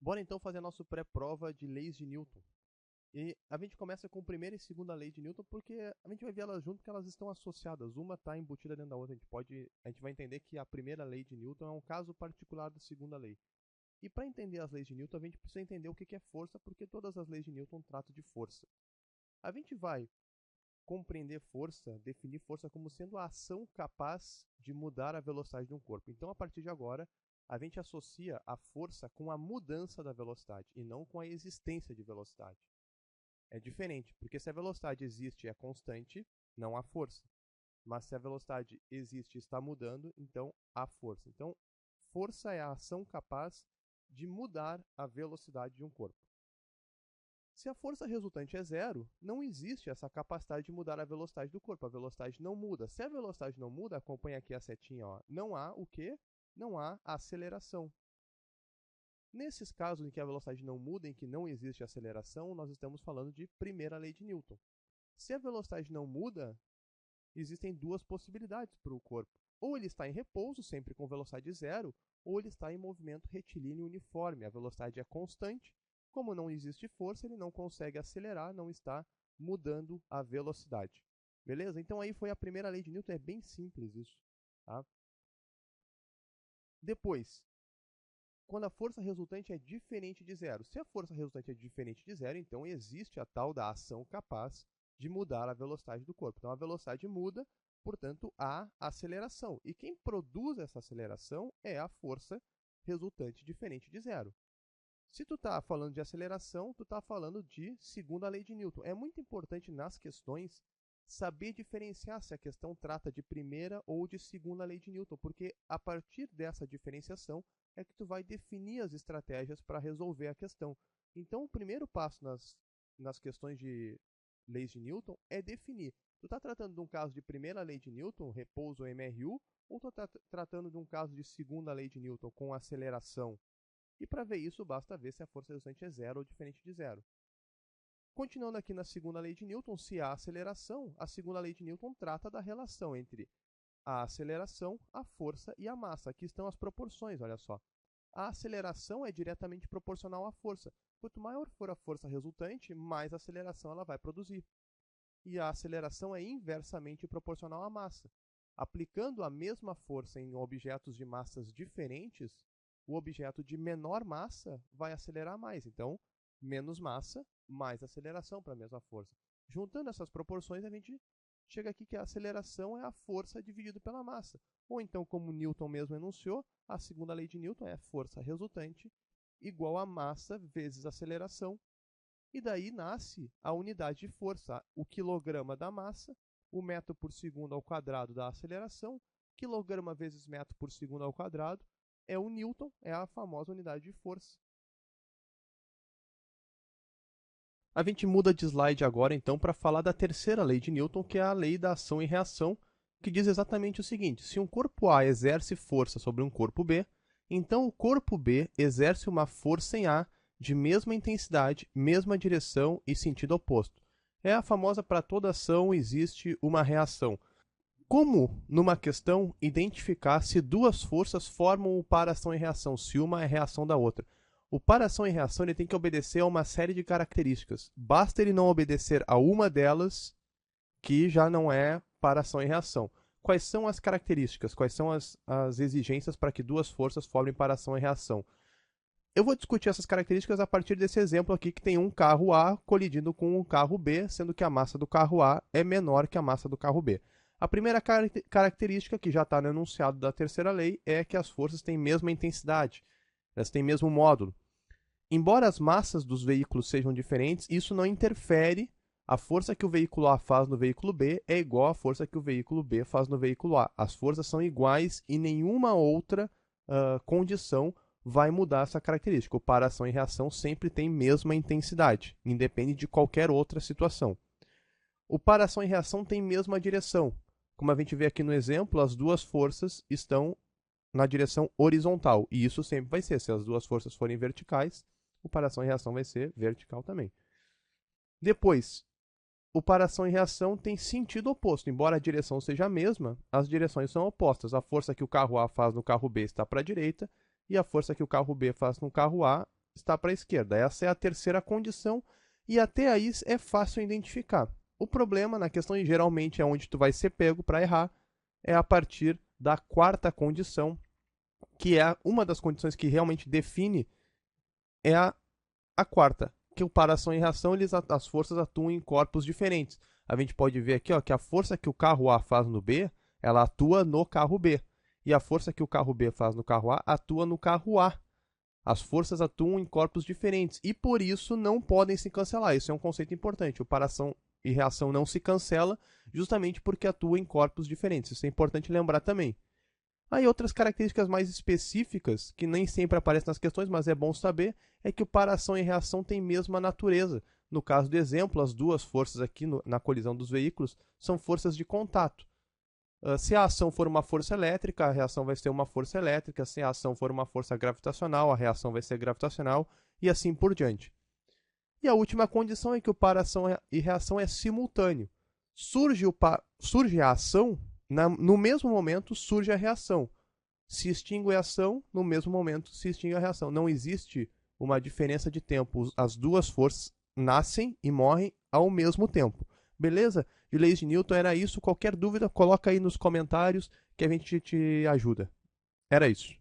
Bora então fazer a nossa pré-prova de leis de Newton. E a gente começa com a primeira e segunda lei de Newton porque a gente vai ver elas junto porque elas estão associadas. Uma está embutida dentro da outra. A gente vai entender que a primeira lei de Newton é um caso particular da segunda lei. E para entender as leis de Newton, a gente precisa entender o que é força, porque todas as leis de Newton tratam de força. A gente vai compreender força, definir força como sendo a ação capaz de mudar a velocidade de um corpo. Então, a partir de agora, a gente associa a força com a mudança da velocidade e não com a existência de velocidade. É diferente, porque se a velocidade existe e é constante, não há força. Mas se a velocidade existe e está mudando, então há força. Então, força é a ação capaz de mudar a velocidade de um corpo. Se a força resultante é zero, não existe essa capacidade de mudar a velocidade do corpo. A velocidade não muda. Se a velocidade não muda, acompanha aqui a setinha, ó, não há o quê? Não há aceleração. Nesses casos em que a velocidade não muda, em que não existe aceleração, nós estamos falando de primeira lei de Newton. Se a velocidade não muda, existem duas possibilidades para o corpo. Ou ele está em repouso, sempre com velocidade zero, ou ele está em movimento retilíneo uniforme. A velocidade é constante. Como não existe força, ele não consegue acelerar, não está mudando a velocidade. Beleza? Então aí foi a primeira lei de Newton, é bem simples isso. Tá? Depois, quando a força resultante é diferente de zero. Se a força resultante é diferente de zero, então existe a tal da ação capaz de mudar a velocidade do corpo. Então a velocidade muda, portanto há aceleração. E quem produz essa aceleração é a força resultante diferente de zero. Se tu está falando de aceleração, tu está falando de segunda lei de Newton. É muito importante nas questões saber diferenciar se a questão trata de primeira ou de segunda lei de Newton, porque a partir dessa diferenciação é que tu vai definir as estratégias para resolver a questão. Então, o primeiro passo nas questões de leis de Newton é definir. Tu está tratando de um caso de primeira lei de Newton, repouso MRU, ou tu está tratando de um caso de segunda lei de Newton com aceleração? E para ver isso, basta ver se a força resultante é zero ou diferente de zero. Continuando aqui na segunda lei de Newton, se há aceleração, a segunda lei de Newton trata da relação entre a aceleração, a força e a massa. Aqui estão as proporções, olha só. A aceleração é diretamente proporcional à força. Quanto maior for a força resultante, mais aceleração ela vai produzir. E a aceleração é inversamente proporcional à massa. Aplicando a mesma força em objetos de massas diferentes, o objeto de menor massa vai acelerar mais. Então, menos massa, mais aceleração para a mesma força. Juntando essas proporções, a gente chega aqui que a aceleração é a força dividida pela massa. Ou então, como Newton mesmo enunciou, a segunda lei de Newton é força resultante igual a massa vezes aceleração. E daí nasce a unidade de força, o quilograma da massa, o metro por segundo ao quadrado da aceleração, quilograma vezes metro por segundo ao quadrado, é o Newton, é a famosa unidade de força. A gente muda de slide agora, então, para falar da terceira lei de Newton, que é a lei da ação e reação, que diz exatamente o seguinte: se um corpo A exerce força sobre um corpo B, então o corpo B exerce uma força em A de mesma intensidade, mesma direção e sentido oposto. É a famosa para toda ação existe uma reação. Como, numa questão, identificar se duas forças formam o par ação e reação, se uma é reação da outra? O par ação e reação ele tem que obedecer a uma série de características. Basta ele não obedecer a uma delas, que já não é par ação e reação. Quais são as características? Quais são as exigências para que duas forças formem par ação e reação? Eu vou discutir essas características a partir desse exemplo aqui, que tem um carro A colidindo com um carro B, sendo que a massa do carro A é menor que a massa do carro B. A primeira característica, que já está no enunciado da terceira lei, é que as forças têm mesma intensidade, elas têm mesmo módulo. Embora as massas dos veículos sejam diferentes, isso não interfere. A força que o veículo A faz no veículo B é igual à força que o veículo B faz no veículo A. As forças são iguais e nenhuma outra condição vai mudar essa característica. O par ação e reação sempre tem mesma intensidade, independe de qualquer outra situação. O par ação e reação tem mesma direção. Como a gente vê aqui no exemplo, as duas forças estão na direção horizontal, e isso sempre vai ser. Se as duas forças forem verticais, o par ação e reação vai ser vertical também. Depois, o par ação e reação tem sentido oposto. Embora a direção seja a mesma, as direções são opostas. A força que o carro A faz no carro B está para a direita, e a força que o carro B faz no carro A está para a esquerda. Essa é a terceira condição e até aí é fácil identificar. O problema na questão, e geralmente é onde tu vai ser pego para errar, é a partir da quarta condição, que é uma das condições que realmente define, é a quarta, que o para ação e reação, as forças atuam em corpos diferentes. A gente pode ver aqui, ó, que a força que o carro A faz no B, ela atua no carro B. E a força que o carro B faz no carro A atua no carro A. As forças atuam em corpos diferentes e por isso não podem se cancelar. Isso é um conceito importante. O para ação e reação não se cancela justamente porque atua em corpos diferentes. Isso é importante lembrar também. Aí outras características mais específicas, que nem sempre aparecem nas questões, mas é bom saber, é que o para ação e reação têm mesma natureza. No caso do exemplo, as duas forças aqui na colisão dos veículos são forças de contato. Se a ação for uma força elétrica, a reação vai ser uma força elétrica. Se a ação for uma força gravitacional, a reação vai ser gravitacional e assim por diante. E a última condição é que o para ação e reação é simultâneo. Surge a ação, no mesmo momento surge a reação. Se extingue a ação, no mesmo momento se extingue a reação. Não existe uma diferença de tempo. As duas forças nascem e morrem ao mesmo tempo. Beleza? De leis de Newton era isso. Qualquer dúvida, coloca aí nos comentários que a gente te ajuda. Era isso.